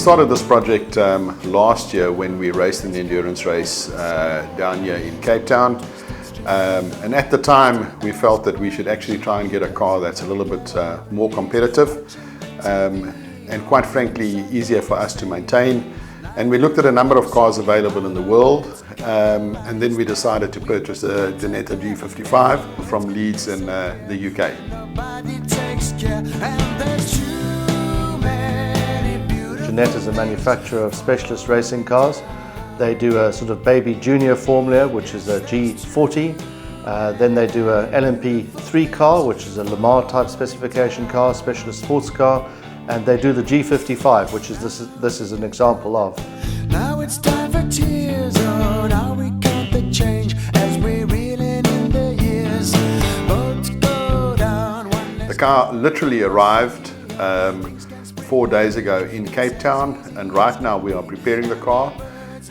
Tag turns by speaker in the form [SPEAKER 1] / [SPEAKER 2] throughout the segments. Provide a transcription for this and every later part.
[SPEAKER 1] started this project last year when we raced an endurance race down here in Cape Town. And at the time we felt that we should actually try and get a car that's a little bit more competitive and quite frankly easier for us to maintain. And we looked at a number of cars available in the world, and then we decided to purchase a Ginetta G55 from Leeds in the UK.
[SPEAKER 2] Ginetta is a manufacturer of specialist racing cars. They do a sort of baby junior formula, which is a G40. Then they do a LMP3 car, which is a Le Mans type specification car, specialist sports car. And they do the G55, which is this is an example of.
[SPEAKER 3] Now it's time for tears, oh, now we count the change as we're reeling in the years. Boats go down.
[SPEAKER 1] The car literally arrived 4 days ago in Cape Town, and right now we are preparing the car.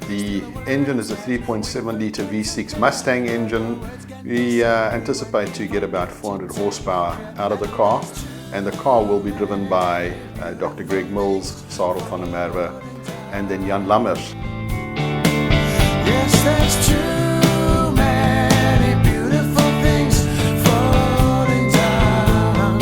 [SPEAKER 1] The engine is a 3.7 litre V6 Mustang engine. We anticipate to get about 400 horsepower out of the car. And the car will be driven by Dr. Greg Mills, Sarel van der Merwe, and then Jan Lammers.
[SPEAKER 3] Yes, there's too many beautiful things falling down.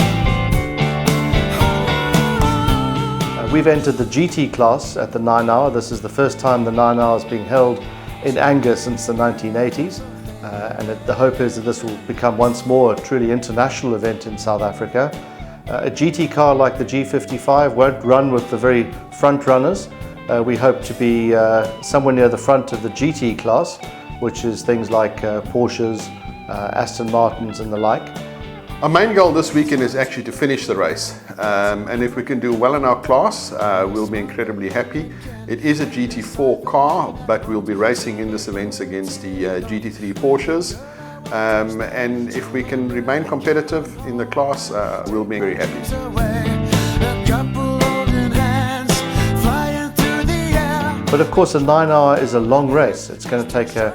[SPEAKER 2] We've entered the GT class at the 9 Hour. This is the first time the 9 Hour is being held in Angus since the 1980s. And the hope is that this will become once more a truly international event in South Africa. A GT car like the G55 won't run with the very front runners. We hope to be somewhere near the front of the GT class, which is things like Porsches, Aston Martins and the like.
[SPEAKER 1] Our main goal this weekend is actually to finish the race. And if we can do well in our class, we'll be incredibly happy. It is a GT4 car, but we'll be racing in this event against the GT3 Porsches. And if we can remain competitive in the class, we'll be very happy.
[SPEAKER 2] But of course a 9 Hour is a long race. It's going to take a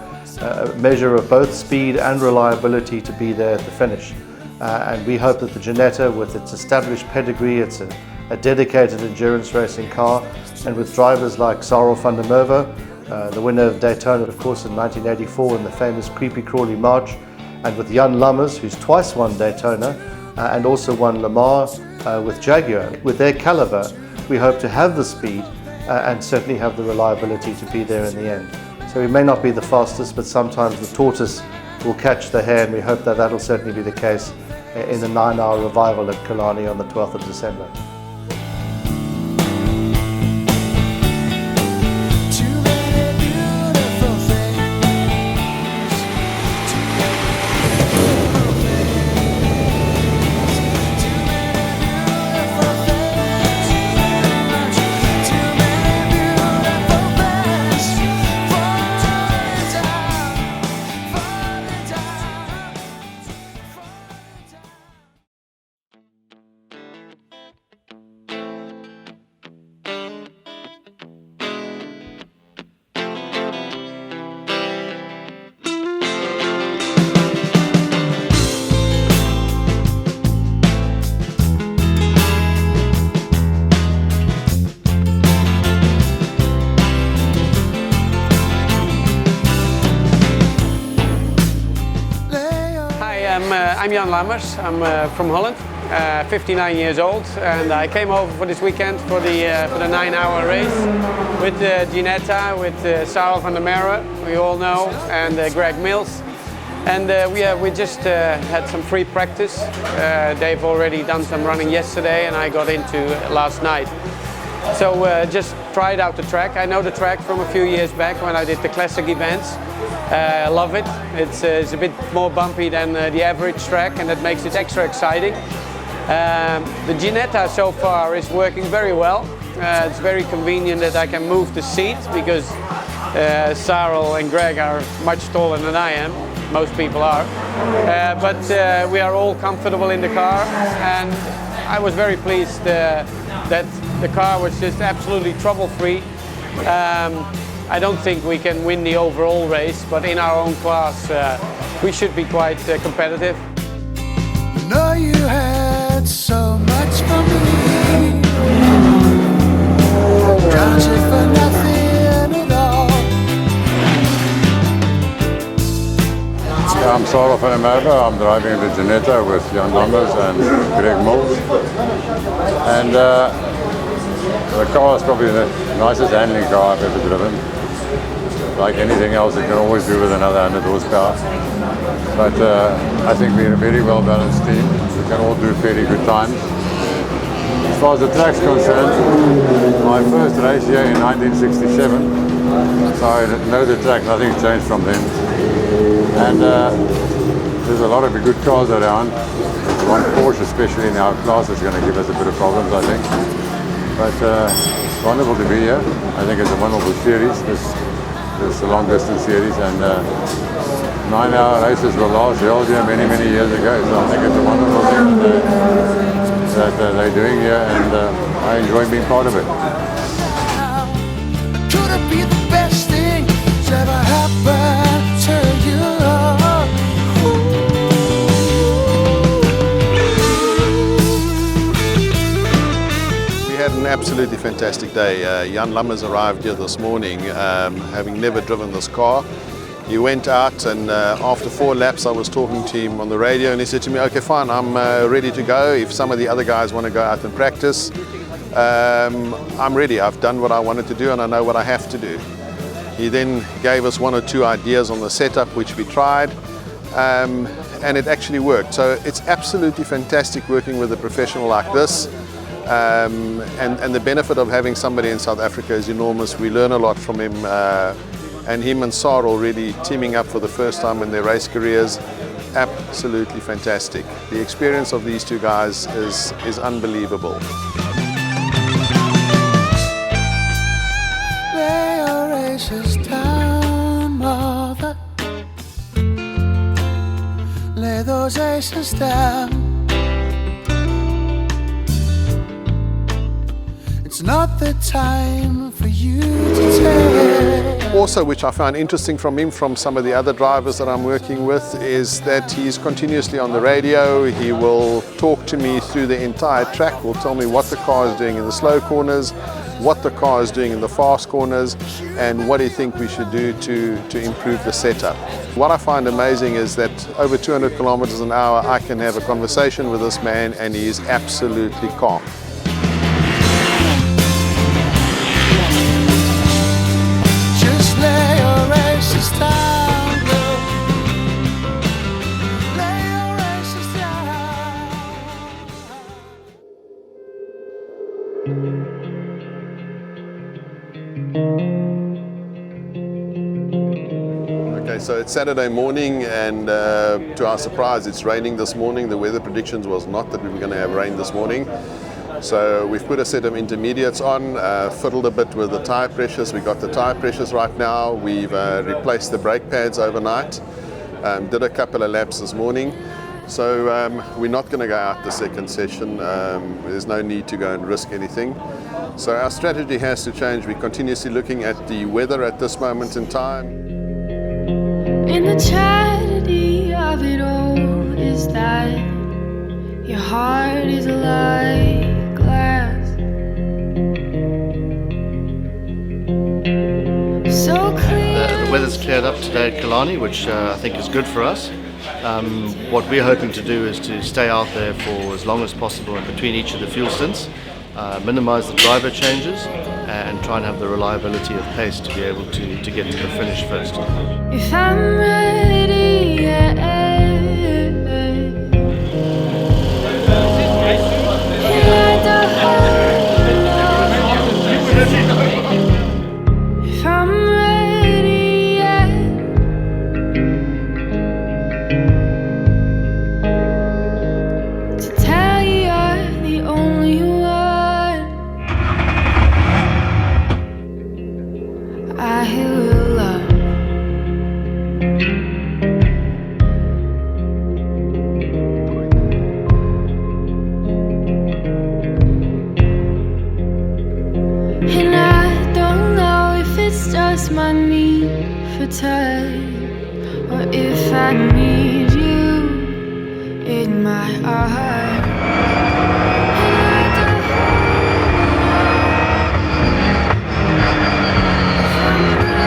[SPEAKER 2] measure of both speed and reliability to be there at the finish. And we hope that the Ginetta, with its established pedigree, it's a dedicated endurance racing car, and with drivers like Sarel van der Merwe, the winner of Daytona, of course, in 1984 in the famous Creepy Crawly March, and with Jan Lammers, who's twice won Daytona and also won Le Mans with Jaguar. With their caliber, we hope to have the speed and certainly have the reliability to be there in the end. So we may not be the fastest, but sometimes the tortoise will catch the hare, and we hope that that'll certainly be the case in the 9 Hour revival at Killarney on the 12th of December.
[SPEAKER 4] I'm Jan Lammers. I'm from Holland, 59 years old, and I came over for this weekend for the 9 Hour race with Ginetta, with Sarel van der Merwe, we all know, and Greg Mills. And we just had some free practice. They've already done some running yesterday, and I got into last night. So just tried out the track. I know the track from a few years back when I did the classic events. I love it. It's a bit more bumpy than the average track, and that makes it extra exciting. The Ginetta so far is working very well. It's very convenient that I can move the seat because Sarel and Greg are much taller than I am. Most people are. But we are all comfortable in the car, and I was very pleased that the car was just absolutely trouble-free. I don't think we can win the overall race, but in our own class we should be quite competitive.
[SPEAKER 3] I know you had so much for me.
[SPEAKER 5] I'm Sarah van der Merwe. I'm driving the Ginetta with Jan Lammers and Greg Mills. And the car is probably the nicest handling car I've ever driven. Like anything else, it can always do with another 100 horsepower. But I think we're a very well balanced team. We can all do fairly good times. As far as the track's concerned, my first race here in 1967, so I know the track, nothing's changed from then. And there's a lot of good cars around. One Porsche, especially in our class, is going to give us a bit of problems, I think. But it's wonderful to be here. I think it's a wonderful series, this long distance series, and 9-hour races were last held here many, many years ago. So I think it's a wonderful thing that they're doing here, and I enjoy being part of it.
[SPEAKER 3] Could it be the best thing that's ever happened to you?
[SPEAKER 1] We had an absolutely fantastic day. Jan Lammers arrived here this morning, having never driven this car. He went out, and after 4 laps I was talking to him on the radio, and he said to me, okay fine, I'm ready to go. If some of the other guys want to go out and practice, I'm ready. I've done what I wanted to do and I know what I have to do. He then gave us 1 or 2 ideas on the setup which we tried, and it actually worked. So it's absolutely fantastic working with a professional like this, and the benefit of having somebody in South Africa is enormous. We learn a lot from him. And him and Sarah already teaming up for the first time in their race careers, absolutely fantastic. The experience of these 2 guys is unbelievable.
[SPEAKER 3] Lay your races down, mother. Lay those aces down. It's not the time for you to take.
[SPEAKER 1] Also, which I found interesting from him, from some of the other drivers that I'm working with, is that he's continuously on the radio. He will talk to me through the entire track, will tell me what the car is doing in the slow corners, what the car is doing in the fast corners, and what he thinks we should do to improve the setup. What I find amazing is that over 200 kilometers an hour, I can have a conversation with this man and he is absolutely calm.
[SPEAKER 3] Lay your races down, girl. Lay your races down.
[SPEAKER 1] Okay, so it's Saturday morning, and to our surprise it's raining this morning. The weather predictions was not that we were going to have rain this morning. So we've put a set of intermediates on, fiddled a bit with the tyre pressures. We got the tyre pressures right now. We've replaced the brake pads overnight. Did a couple of laps this morning. So we're not going to go out the second session. There's no need to go and risk anything. So our strategy has to change. We're continuously looking at the weather at this moment in time.
[SPEAKER 6] And the tragedy of it all is that your heart is alive. So
[SPEAKER 2] The weather's cleared up today at Killarney, which I think is good for us. What we're hoping to do is to stay out there for as long as possible in between each of the fuel stints, minimize the driver changes, and try and have the reliability of pace to be able to get to the finish first.
[SPEAKER 6] if I'm ready, if I'm ready, to tell you you're the only one I will love. And I don't know if it's just my need for touch, or if I need you in my heart. And I don't know if I'm ready.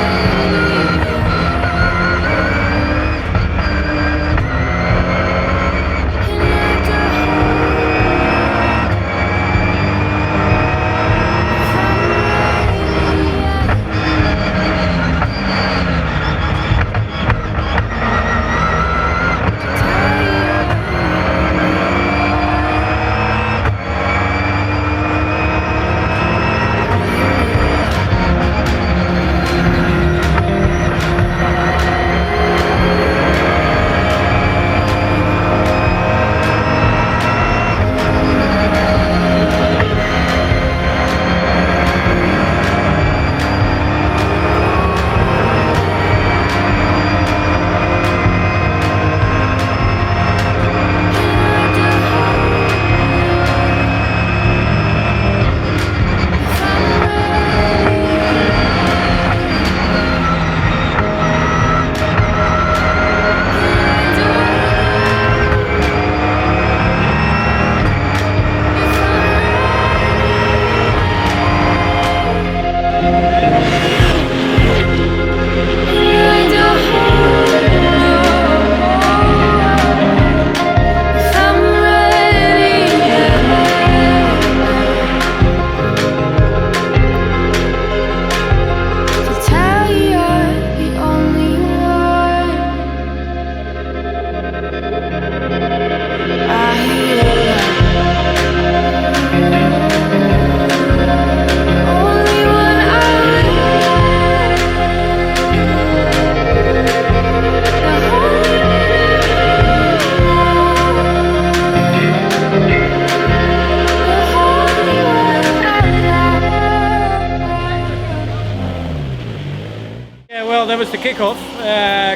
[SPEAKER 4] kickoff.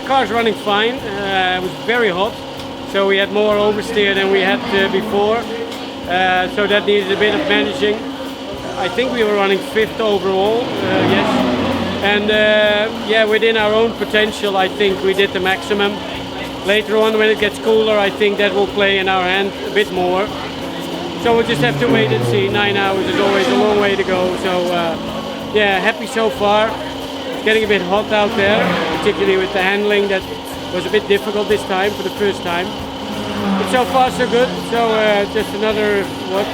[SPEAKER 4] Car's running fine. It was very hot, so we had more oversteer than we had before. So that needed a bit of managing. I think we were running 5th overall, yes. And yeah, within our own potential, I think we did the maximum. Later on, when it gets cooler, I think that will play in our hand a bit more. So we'll just have to wait and see. 9 hours is always a long way to go. So yeah, happy so far. It's getting a bit hot out there, particularly with the handling. That was a bit difficult this time for the first time. But so far so good. So just another, what,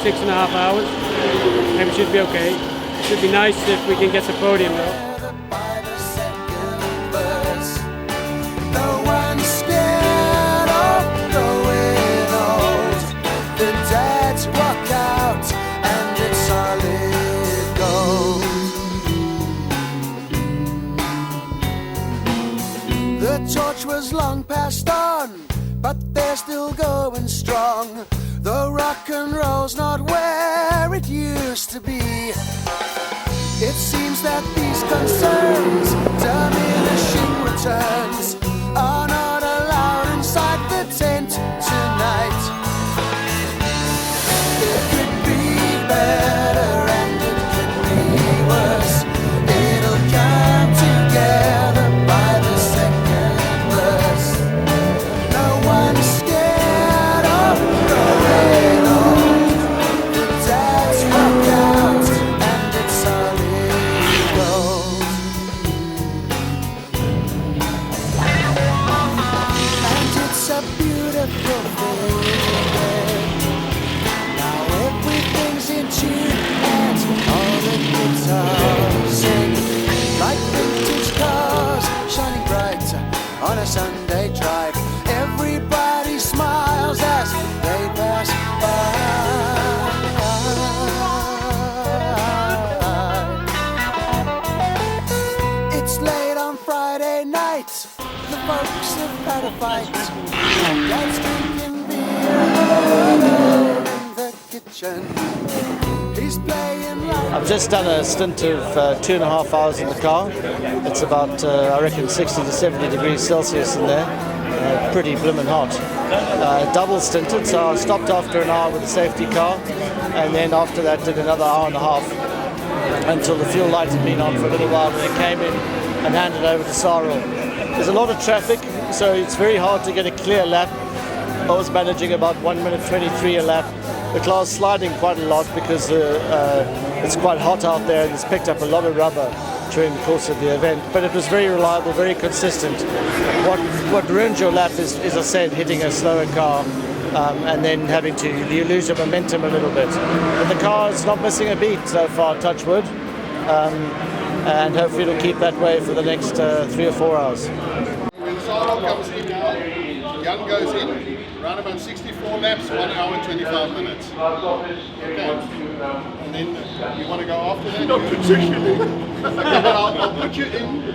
[SPEAKER 4] 6.5 hours. Maybe should be okay. Should be nice if we can get the podium though.
[SPEAKER 3] The torch was long passed on, but they're still going strong. The rock and roll's not where it used to be. It seems that these concerns, diminishing returns, are not allowed inside the tent tonight. It could be better and it could be worse. It'll come together by the second verse. No one's scared of growing old. The dads walk out and it's solid gold. And it's a beautiful feeling. Now everything's in tune and all the guitars sing like vintage cars shining bright on a Sunday drive. Everybody smiles as they pass by. It's late on Friday night. The folks have had a fight. Dad's drinking beer in the kitchen. He's playing like
[SPEAKER 2] I've just done a stint of 2.5 hours in the car. It's about, I reckon, 60 to 70 degrees Celsius in there. Pretty blimmin' hot. Double stinted, so I stopped after an hour with the safety car, and then after that did another hour and a half until the fuel light had been on for a little while, and then came in and handed over to Sarel. There's a lot of traffic, so it's very hard to get a clear lap. I was managing about 1 minute 23 a lap. The car's sliding quite a lot because it's quite hot out there and it's picked up a lot of rubber during the course of the event. But it was very reliable, very consistent. What ruins your lap is, as I said, hitting a slower car and then having to, you lose your momentum a little bit. But the car is not missing a beat so far, touch wood. And hopefully it'll keep that way for the next 3 or 4 hours.
[SPEAKER 1] When Sarel comes in now, Jan goes in, around about 64 laps, 1 hour and 25 minutes. Okay. And then you want to go after that? Not particularly. Okay, but I'll put you in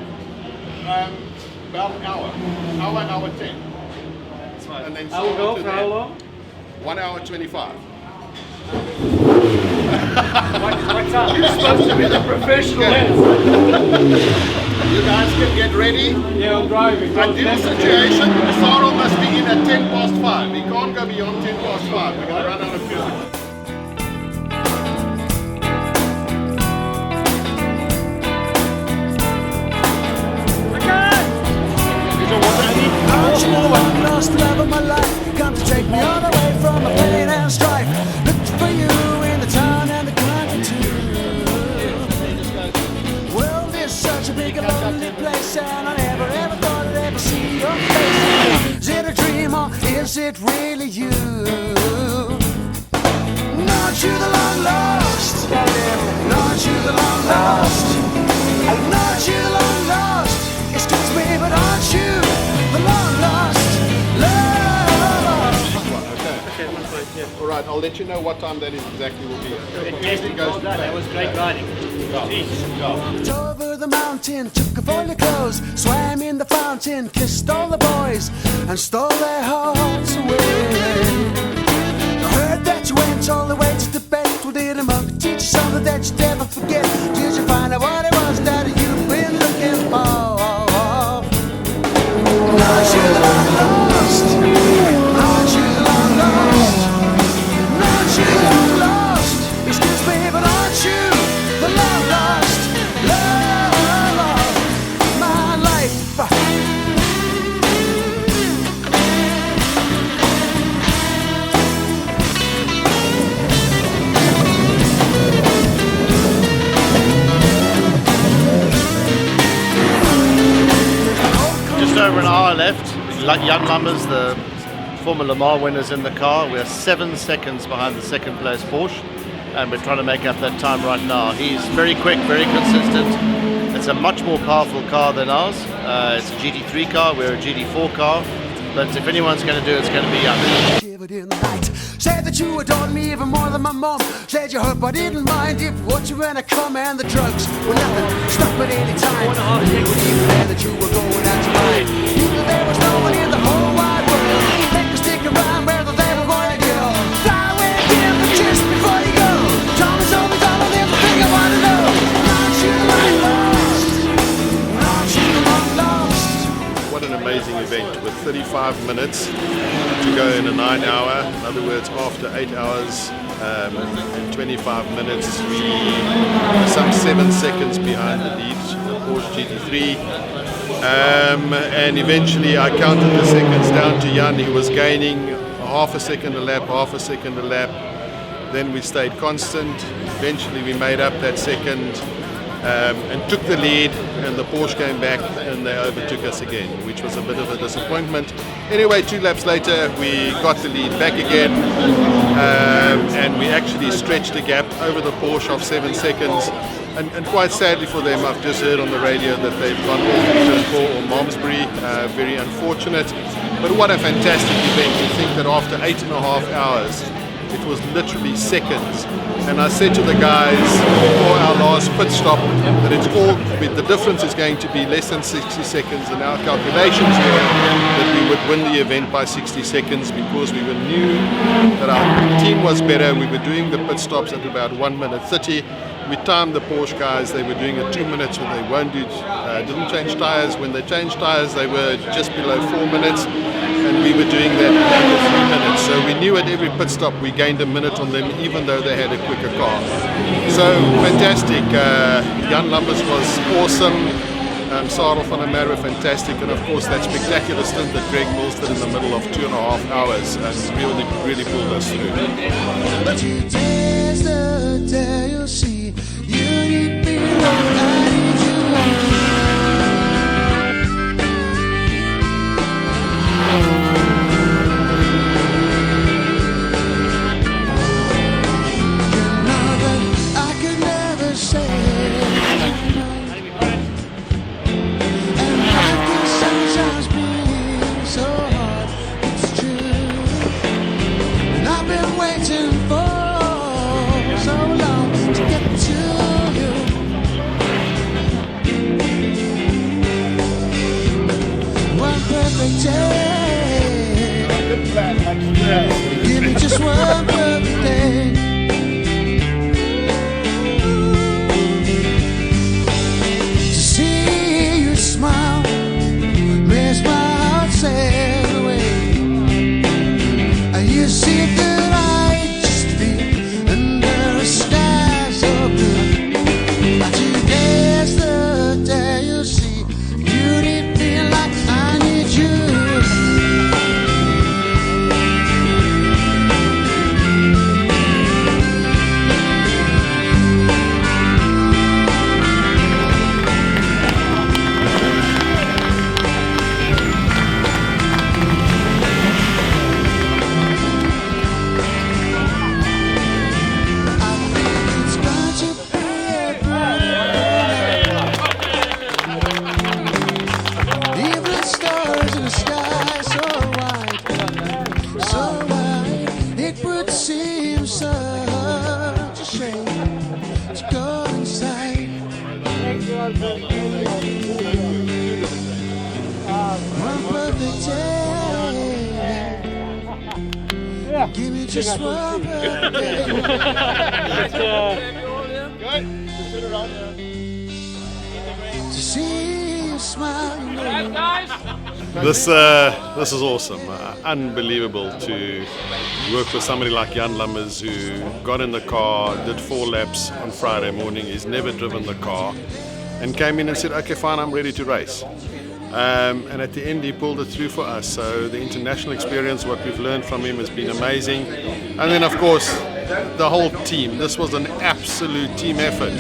[SPEAKER 1] about an hour, hour 10. And then
[SPEAKER 4] I will go for how long?
[SPEAKER 1] 1 hour 25.
[SPEAKER 4] What's up? You're supposed to be the professional.
[SPEAKER 1] You guys can get ready.
[SPEAKER 4] Yeah, I'm driving.
[SPEAKER 1] Ideal situation, Sarel must be in at 10 past 5. We can't go beyond 10 past 5. We're going to run out of fuel.
[SPEAKER 3] Aren't you the one lost love of my life? Come to take me all the way from a pain and strife. Looked for you in the town and the country too. World is such a big and lonely place, and I never ever thought I'd ever see your face. Is it a dream or is it really you? Not you the long lost. Not you the long lost. Not you the long lost. Excuse me, but aren't you the long lost love?
[SPEAKER 1] Okay, all right, I'll let you know what time that is exactly will be.
[SPEAKER 4] That was great riding.
[SPEAKER 3] Went over the mountain, took off all your clothes, swam in the fountain, kissed all the boys, and stole their hearts away. I heard that you went all the way to Tibet. Well, did a monk teach you something that you never forget? Did you find out what it was that you've been looking for?
[SPEAKER 2] Jan Lammers, the former Le Mans winners in the car. We're 7 seconds behind the second place Porsche, and we're trying to make up that time right now. He's very quick, very consistent. It's a much more powerful car than ours. It's a GT3 car, we're a GT4 car, but if anyone's going to do it, it's going to be Jan.
[SPEAKER 3] In the night, said that you adored me even more than my mom. Said you hope I didn't mind if what you were to come, and the drugs were nothing. Stop at any time. You would even care that you were going out tonight. You knew there was no one in the whole wide world that could stick around where they were going to go. Fly away again, but just before you go, tell me so much all of the thing I want to know. Aren't you like lost? Aren't you long lost?
[SPEAKER 1] What an amazing event with 35 minutes to go in a 9 hour. In other words, after 8 hours and 25 minutes, we are some 7 seconds behind the lead, the Porsche GT3. And eventually I counted the seconds down to Jan. He was gaining half a second a lap, half a second a lap. Then we stayed constant. Eventually we made up that second. And took the lead, and the Porsche came back and they overtook us again, which was a bit of a disappointment. Anyway, 2 laps later we got the lead back again, and we actually stretched the gap over the Porsche of 7 seconds, and quite sadly for them, I've just heard on the radio that they've gone all to turn 4 or Malmesbury. Very unfortunate, but what a fantastic event. To think that after 8.5 hours it was literally seconds. And I said to the guys before our last pit stop that the difference is going to be less than 60 seconds, and our calculations were that we would win the event by 60 seconds because we knew that our team was better. We were doing the pit stops at about 1 minute 30. We timed the Porsche guys, they were doing it 2 minutes when they didn't change tyres. When they changed tyres, they were just below 4 minutes, and we were doing that under 3 minutes. So we knew at every pit stop we gained a minute on them, even though they had a quicker car. So fantastic. Jan Lammers was awesome. Sarel van der Merwe, fantastic, and of course that spectacular stint that Greg Mills did in the middle of 2.5 hours, and really pulled us through.
[SPEAKER 3] Today's the day you'll see you need me like I need you. You know that I could never say it, and I can sometimes be so hard. It's true, and I've been waiting for so long to get to you. One perfect day. Give me just one perfect day. To see you smile makes my heart sail away. You see that I just feel under a sky so blue. Today's the day you'll see you need me like I need you. Give me just one birthday. To see you smile.
[SPEAKER 1] This is awesome. Unbelievable to work with somebody like Jan Lammers, who got in the car, did 4 laps on Friday morning. He's never driven the car, and came in and said, "Okay, fine, I'm ready to race." And at the end he pulled it through for us. So the international experience, what we've learned from him has been amazing. And then of course the whole team. This was an absolute team effort.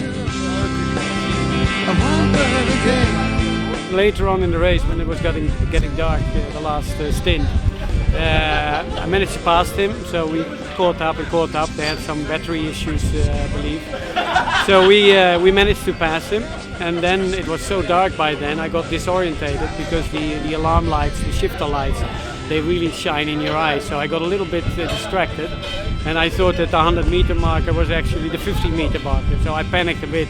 [SPEAKER 4] later on in the race when it was getting dark, the last stint, I managed to pass him, so we caught up. They had some battery issues, I believe. So we managed to pass him, and then it was so dark by then I got disorientated because the alarm lights, the shifter lights, they really shine in your eyes. So I got a little bit distracted, and I thought that the 100-meter marker was actually the 50-meter marker. So I panicked a bit,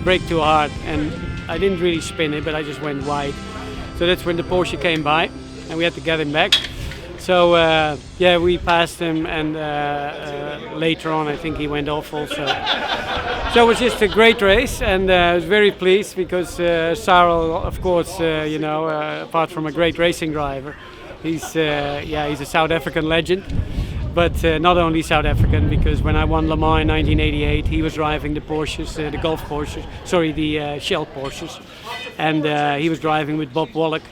[SPEAKER 4] braked too hard, and I didn't really spin it, but I just went wide. So that's when the Porsche came by, and we had to get him back. So yeah, we passed him, and later on I think he went off also. So it was just a great race, and I was very pleased because Sarel, of course, you know, apart from a great racing driver, he's a South African legend. But not only South African, because when I won Le Mans in 1988, he was driving the Porsches, the Golf Porsches, sorry, the Shell Porsches, and he was driving with Bob Wallach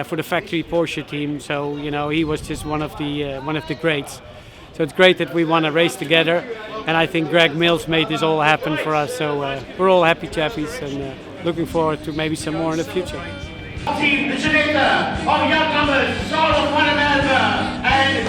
[SPEAKER 4] for the factory Porsche team. So you know, he was just one of the greats. So it's great that we won a race together, and I think Greg Mills made this all happen for us. So we're all happy chappies, and looking forward to maybe some more in the future.
[SPEAKER 7] Team, the Ginetta of young numbers, Charles van der Merwe and